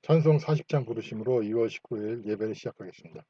찬송 40장 부르심으로 2월 19일 예배를 시작하겠습니다.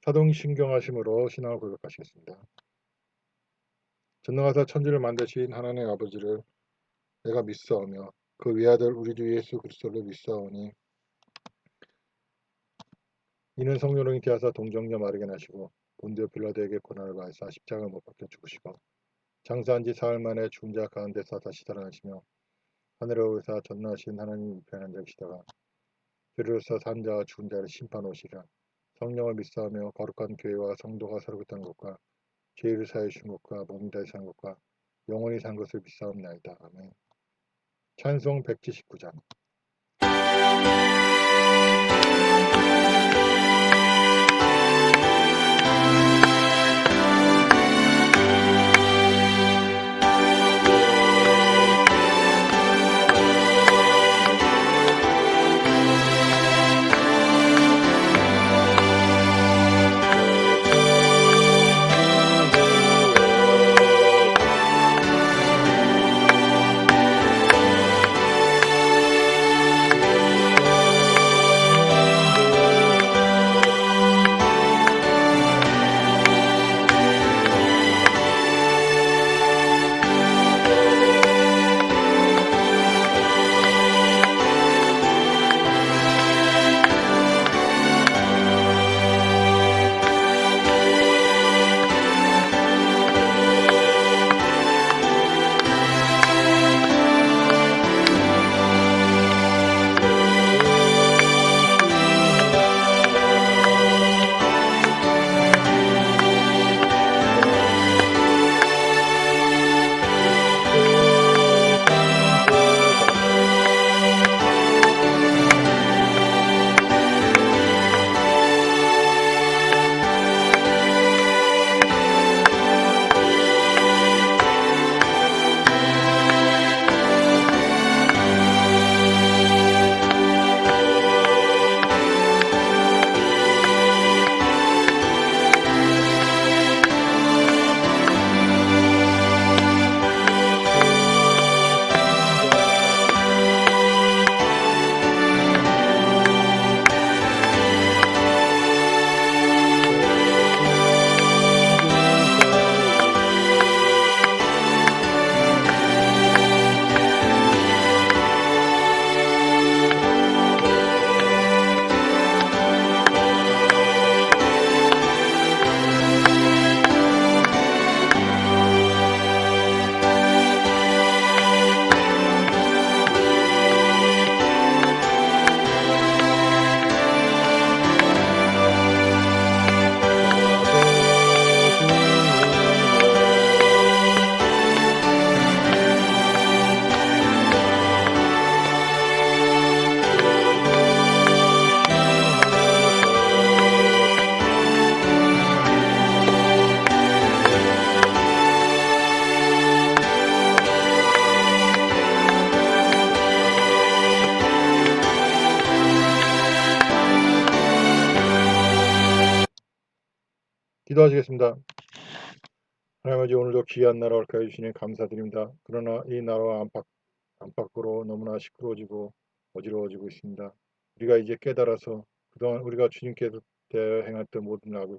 사동신경하심으로 신앙을 고백하시겠습니다. 전능하사 천지를 만드신 하나님의 아버지를 내가 믿사오며 그 외아들 우리 주 예수 그리스도를 믿사오니 이는 성령을 잉태하사 동정녀 마르게 나시고 본디오 빌라도에게 고난을 받으사 십자가를 못 박혀 죽으시고 장사한 지 사흘 만에 죽은 자 가운데서 다시 살아나시며 하늘에 오르사 전능하신 하나님 우편에 앉아 계시다가 죄로서 산 자와 죽은 자를 심판하시리라. 성령을 믿사오며 거룩한 교회와 성도가 서로 긋는 것과 죄를 사하여 주신 것과 몸이 다시 산 것과 영원히 산 것을 믿사옵나이다. 아멘. 찬송 179장. 기도하시겠습니다. 하나님 아버지, 오늘도 귀한 나라 허락하여 주시니 감사드립니다. 그러나 이 나라와 안팎으로 너무나 시끄러워지고 어지러워지고 있습니다. 우리가 이제 깨달아서 그동안 우리가 주님께서 대하여 행했던 모든 악을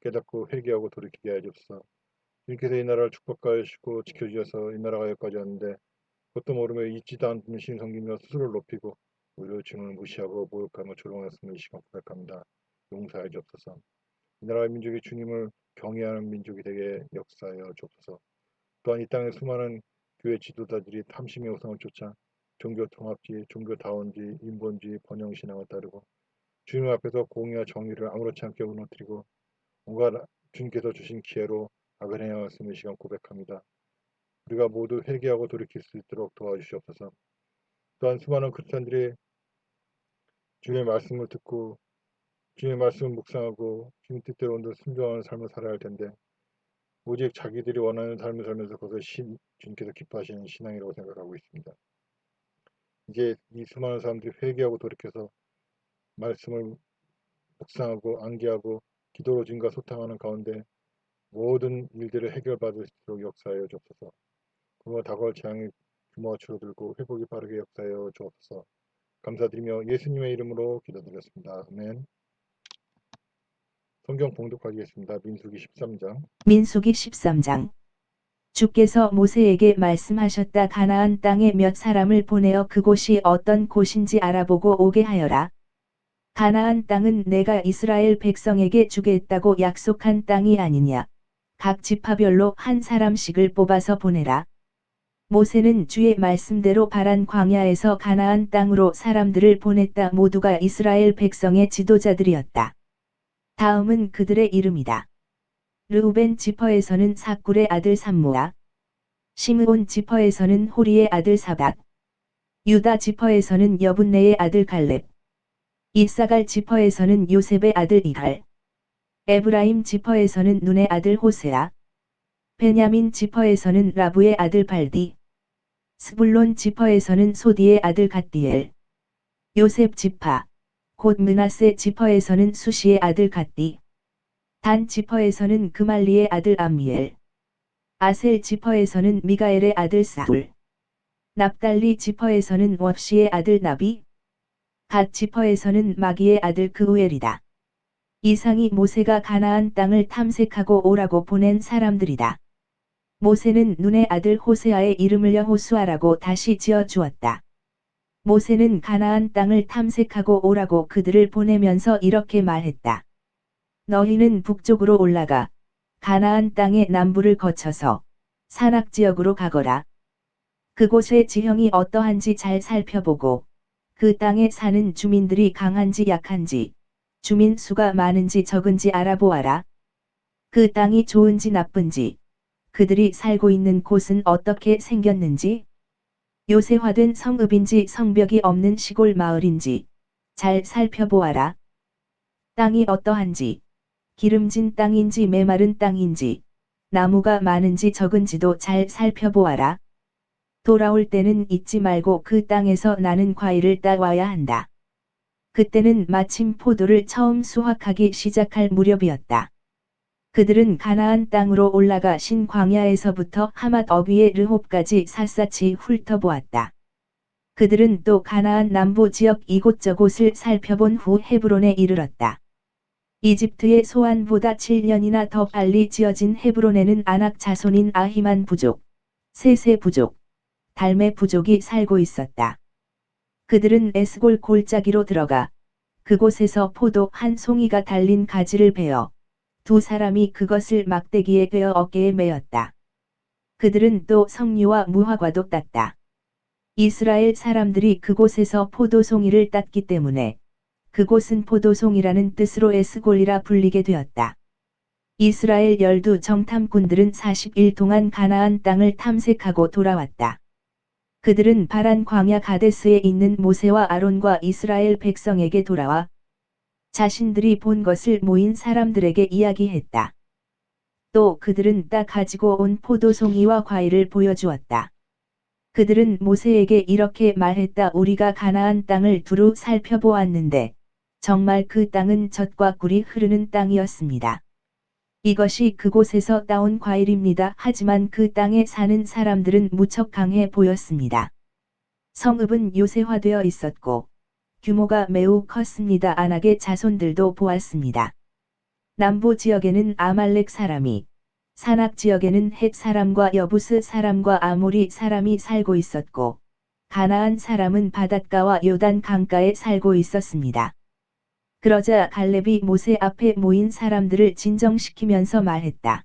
깨닫고 회개하고 돌이키게 하여 주옵소서. 주님께서 이 나라를 축복하여 주시고 지켜주셔서 이 나라가 여기까지 왔는데 그것도 모르며 잊지도 않는 신 섬기며 스스로를 높이고 오히려 주님을 무시하고 모욕하며 조롱했음을 이 시간 고백합니다. 용서하여 주옵소서. 이 나라의 민족이 주님을 경외하는 민족이 되게 역사하여 주옵소서. 또한 이 땅의 수많은 교회 지도자들이 탐심의 우상을 쫓아 종교 통합주의, 종교다원주의, 인본주의, 번영신앙을 따르고 주님 앞에서 공의와 정의를 아무렇지 않게 무너뜨리고 온갖 주님께서 주신 기회로 악을 행하였음을 이 시간 고백합니다. 우리가 모두 회개하고 돌이킬 수 있도록 도와주시옵소서. 또한 수많은 크리스찬들이 주님의 말씀을 듣고 주님의 말씀을 묵상하고 주님 뜻대로 온전 순종하는 삶을 살아야 할 텐데 오직 자기들이 원하는 삶을 살면서 그것을 주님께서 기뻐하시는 신앙이라고 생각하고 있습니다. 이제 이 수많은 사람들이 회개하고 돌이켜서 말씀을 묵상하고 암기하고 기도로 주님과 소통하는 가운데 모든 일들을 해결받을 수 있도록 역사하여 주옵소서. 그와 다가올 재앙의 규모가 줄어들고 회복이 빠르게 역사하여 주옵소서. 감사드리며 예수님의 이름으로 기도드렸습니다. 아멘. 성경 봉독하겠습니다. 민수기 13장. 민수기 13장. 주께서 모세에게 말씀하셨다. 가나안 땅에 몇 사람을 보내어 그곳이 어떤 곳인지 알아보고 오게 하여라. 가나안 땅은 내가 이스라엘 백성에게 주겠다고 약속한 땅이 아니냐. 각 지파별로 한 사람씩을 뽑아서 보내라. 모세는 주의 말씀대로 바란 광야에서 가나안 땅으로 사람들을 보냈다. 모두가 이스라엘 백성의 지도자들이었다. 다음은 그들의 이름이다. 르우벤 지퍼에서는 사꿀의 아들 삼모아, 시므온 지퍼에서는 호리의 아들 사박, 유다 지퍼에서는 여분네의 아들 갈렙, 이사갈 지퍼에서는 요셉의 아들 이갈, 에브라임 지퍼에서는 눈의 아들 호세아, 베냐민 지퍼에서는 라부의 아들 발디, 스불론 지퍼에서는 소디의 아들 갓디엘, 요셉 지파, 곧 므낫세 지퍼에서는 수시의 아들 갓디, 단 지퍼에서는 그말리의 아들 암미엘, 아셀 지퍼에서는 미가엘의 아들 사울, 납달리 지퍼에서는 왑시의 아들 나비, 갓 지퍼에서는 마기의 아들 그우엘이다. 이상이 모세가 가나안 땅을 탐색하고 오라고 보낸 사람들이다. 모세는 눈의 아들 호세아의 이름을 여호수아라고 다시 지어 주었다. 모세는 가나안 땅을 탐색하고 오라고 그들을 보내면서 이렇게 말했다. 너희는 북쪽으로 올라가 가나안 땅의 남부를 거쳐서 산악지역으로 가거라. 그곳의 지형이 어떠한지 잘 살펴보고 그 땅에 사는 주민들이 강한지 약한지 주민 수가 많은지 적은지 알아보아라. 그 땅이 좋은지 나쁜지 그들이 살고 있는 곳은 어떻게 생겼는지 요새화된 성읍인지 성벽이 없는 시골 마을인지 잘 살펴보아라. 땅이 어떠한지 기름진 땅인지 메마른 땅인지 나무가 많은지 적은지도 잘 살펴보아라. 돌아올 때는 잊지 말고 그 땅에서 나는 과일을 따와야 한다. 그때는 마침 포도를 처음 수확하기 시작할 무렵이었다. 그들은 가나안 땅으로 올라가 신 광야에서부터 하맛 어귀의 르홉까지 샅샅이 훑어보았다. 그들은 또 가나안 남부 지역 이곳저곳을 살펴본 후 헤브론에 이르렀다. 이집트의 소안보다 7년이나 더 빨리 지어진 헤브론에는 아낙 자손인 아히만 부족, 세세 부족, 달메 부족이 살고 있었다. 그들은 에스골 골짜기로 들어가 그곳에서 포도 한 송이가 달린 가지를 베어 두 사람이 그것을 막대기에 베어 어깨에 메었다. 그들은 또 석류와 무화과도 땄다. 이스라엘 사람들이 그곳에서 포도송이를 땄기 때문에 그곳은 포도송이라는 뜻으로 에스골이라 불리게 되었다. 이스라엘 12 정탐꾼들은 40일 동안 가나안 땅을 탐색하고 돌아왔다. 그들은 바란 광야 가데스에 있는 모세와 아론과 이스라엘 백성에게 돌아와 자신들이 본 것을 모인 사람들에게 이야기했다. 또 그들은 따 가지고 온 포도송이와 과일을 보여주었다. 그들은 모세에게 이렇게 말했다. 우리가 가나안 땅을 두루 살펴보았는데 정말 그 땅은 젖과 꿀이 흐르는 땅이었습니다. 이것이 그곳에서 따온 과일입니다. 하지만 그 땅에 사는 사람들은 무척 강해 보였습니다. 성읍은 요새화되어 있었고 규모가 매우 컸습니다. 안악의 자손들도 보았습니다. 남부 지역에는 아말렉 사람이, 산악 지역에는 헷 사람과 여부스 사람과 아모리 사람이 살고 있었고 가나안 사람은 바닷가와 요단 강가에 살고 있었습니다. 그러자 갈렙이 모세 앞에 모인 사람들을 진정시키면서 말했다.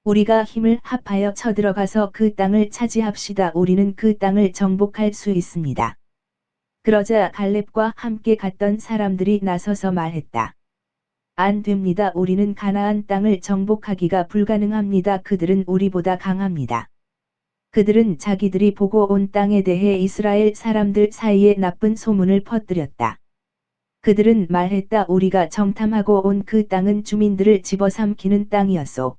우리가 힘을 합하여 쳐들어가서 그 땅을 차지합시다. 우리는 그 땅을 정복할 수 있습니다. 그러자 갈렙과 함께 갔던 사람들이 나서서 말했다. 안 됩니다. 우리는 가나안 땅을 정복하기가 불가능합니다. 그들은 우리보다 강합니다. 그들은 자기들이 보고 온 땅에 대해 이스라엘 사람들 사이에 나쁜 소문을 퍼뜨렸다. 그들은 말했다. 우리가 정탐하고 온 그 땅은 주민들을 집어삼키는 땅이었소.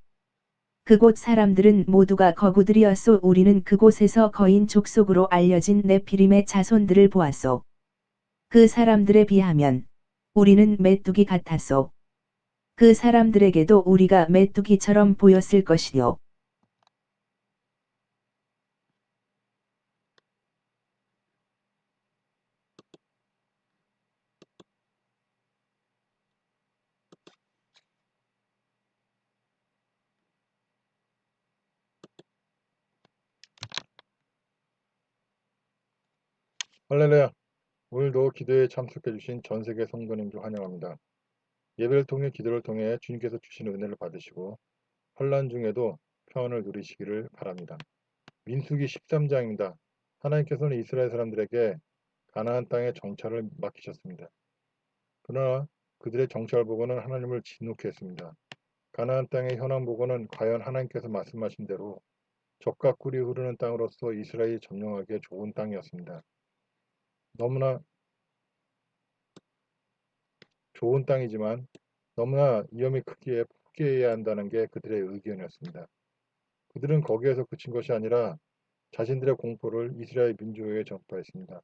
그곳 사람들은 모두가 거구들이었소. 우리는 그곳에서 거인 족속으로 알려진 네피림의 자손들을 보았소. 그 사람들에 비하면 우리는 메뚜기 같았소. 그 사람들에게도 우리가 메뚜기처럼 보였을 것이요. 할렐루야. 오늘도 기도에 참석해주신 전 세계 성도님들 환영합니다. 예배를 통해 기도를 통해 주님께서 주신 은혜를 받으시고 환난 중에도 평안을 누리시기를 바랍니다. 민수기 13장입니다. 하나님께서는 이스라엘 사람들에게 가나안 땅의 정찰을 맡기셨습니다. 그러나 그들의 정찰 보고는 하나님을 진노케 했습니다. 가나안 땅의 현황 보고는 과연 하나님께서 말씀하신 대로 젖과 꿀이 흐르는 땅으로서 이스라엘이 점령하기에 좋은 땅이었습니다. 너무나 좋은 땅이지만 너무나 위험이 크기에 포기해야 한다는 게 그들의 의견이었습니다. 그들은 거기에서 그친 것이 아니라 자신들의 공포를 이스라엘 민족에게 전파했습니다.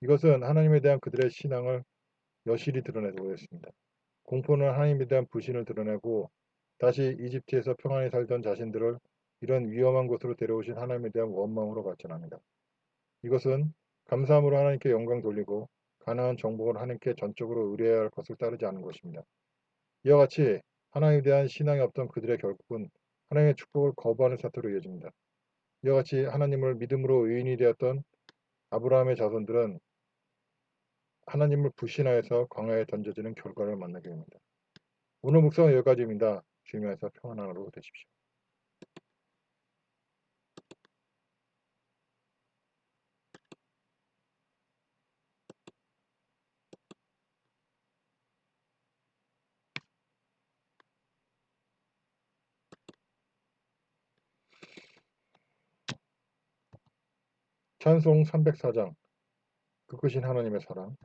이것은 하나님에 대한 그들의 신앙을 여실히 드러내고 있습니다. 공포는 하나님에 대한 불신을 드러내고 다시 이집트에서 평안히 살던 자신들을 이런 위험한 곳으로 데려오신 하나님에 대한 원망으로 발전합니다. 이것은 감사함으로 하나님께 영광 돌리고 가나안 정복을 하나님께 전적으로 의뢰해야 할 것을 따르지 않은 것입니다. 이와 같이 하나님에 대한 신앙이 없던 그들의 결국은 하나님의 축복을 거부하는 사태로 이어집니다. 이와 같이 하나님을 믿음으로 의인이 되었던 아브라함의 자손들은 하나님을 불신하여서 광야에 던져지는 결과를 만나게 됩니다. 오늘 묵상은 여기까지입니다. 주님 안에서 평안한 하루 되십시오. 찬송 304장 그 크신 하나님의 사랑.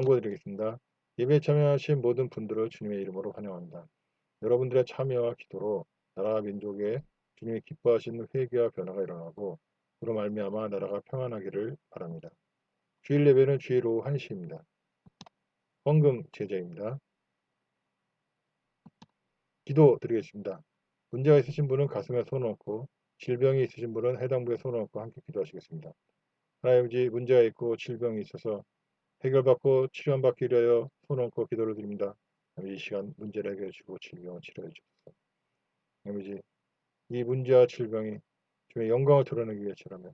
경고드리겠습니다. 예배에 참여하신 모든 분들을 주님의 이름으로 환영합니다. 여러분들의 참여와 기도로 나라와 민족에 주님이 기뻐하시는 회개와 변화가 일어나고 그로 말미암아 나라가 평안하기를 바랍니다. 주일 예배는 주일 오후 1시입니다. 헌금 제재입니다. 기도 드리겠습니다. 문제가 있으신 분은 가슴에 손을 얹고 질병이 있으신 분은 해당 부에 손을 얹고 함께 기도하시겠습니다. 하나님 아버지, 문제가 있고 질병이 있어서 해결받고 치료받기 위하여 손 얹고 기도를 드립니다. 아버지, 이 시간 문제를 해결해 주시고 질병을 치료해 주옵소서. 아버지, 이 문제와 질병이 주의 영광을 드러내기 위해서라면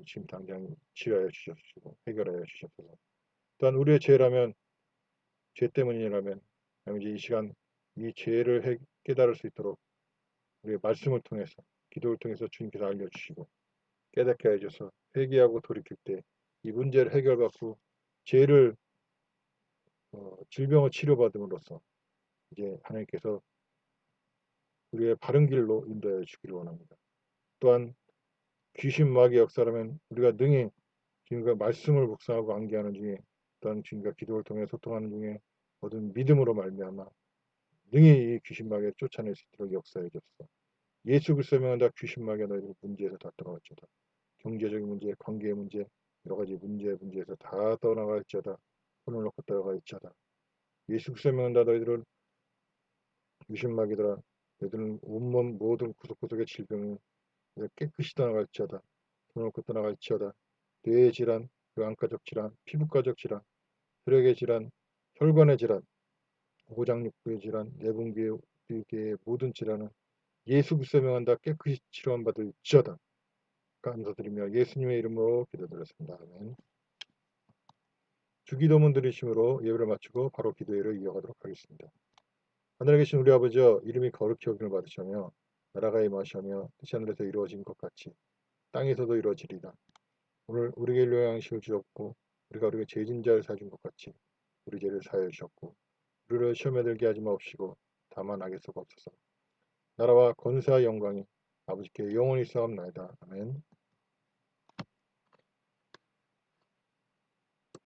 지금 당장 치료하여 주시옵시고 해결하여 주시옵소서. 또한 우리의 죄라면, 죄 때문이라면 아버지, 이 시간 이 죄를 깨달을 수 있도록 우리의 말씀을 통해서, 기도를 통해서 주님께서 알려주시고 깨닫게 해줘서 회개하고 돌이킬 때 이 문제를 해결받고 죄를 질병을 치료받음으로써 이제 하나님께서 우리의 바른 길로 인도하여 주기를 원합니다. 또한 귀신 마귀의 역사라면 우리가 능히 주님과 말씀을 묵상하고 암기하는 중에, 또한 주님과 기도를 통해 소통하는 중에 얻은 믿음으로 말미암아 능히 이 귀신 마귀를 쫓아낼 수 있도록 역사해 줬어. 예수 그리스도의 명한다. 귀신 마귀가 너희들 문제에서 다 떠나갈지어다. 경제적인 문제, 관계의 문제, 여러 가지 문제에서 다 떠나갈지어다. 손을 놓고 떠나갈지어다. 예수 그리스도의 명한다. 너희들은 귀신 마귀들아, 너희들은 온몸 모든 구석구석의 질병을 깨끗이 떠나갈지어다. 손을 놓고 떠나갈지어다. 뇌의 질환, 그 안가적 질환, 피부가적 질환, 혈액의 질환, 혈관의 질환, 오장육부의 질환, 내분비의 모든 질환은 예수 그리스도의 명한다. 깨끗이 치료함 받을지어다. 감사드리며 예수님의 이름으로 기도드렸습니다. 아멘. 주기도문 드리심으로 예배를 마치고 바로 기도회를 이어가도록 하겠습니다. 하늘에 계신 우리 아버지여, 이름이 거룩히 여김을 받으시며 나라가 임하시며 뜻이 하늘에서 이루어진 것 같이 땅에서도 이루어지리이다. 오늘 우리에게 일용할 양식을 주셨고 우리가 우리에게 죄진 자를 사준 것 같이 우리 죄를 사하여 주셨고 우리를 시험에 들게 하지 마옵시고 다만 악에서 없소서. 나라와 권세와 영광이 아버지께 영원히 있사옵나이다. 아멘.